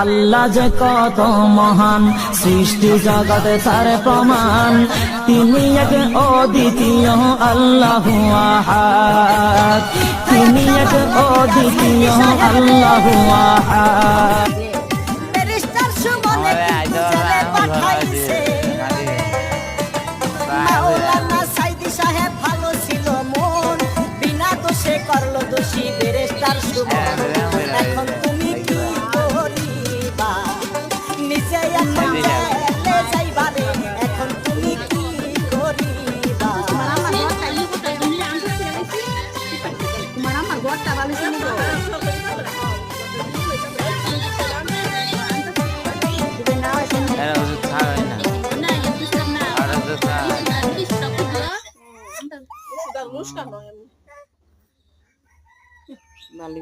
আল্লাহ যে কত মহান, সৃষ্টি জগতে তার প্রমাণ। তিনি এক অদ্বিতীয় আল্লাহু আহাদ, তিনি এক অদ্বিতীয় আল্লাহু আহাদ। মাওলানা সাইদি সাহেব ভালো ছিল মন, বিনা দোষে করলো দোষী বেরেস্টার সুমন। এখন তুমি কি করিবা, নিজে এখন জেলে যাইবারে, এখন তুমি কি করিবা। Dale,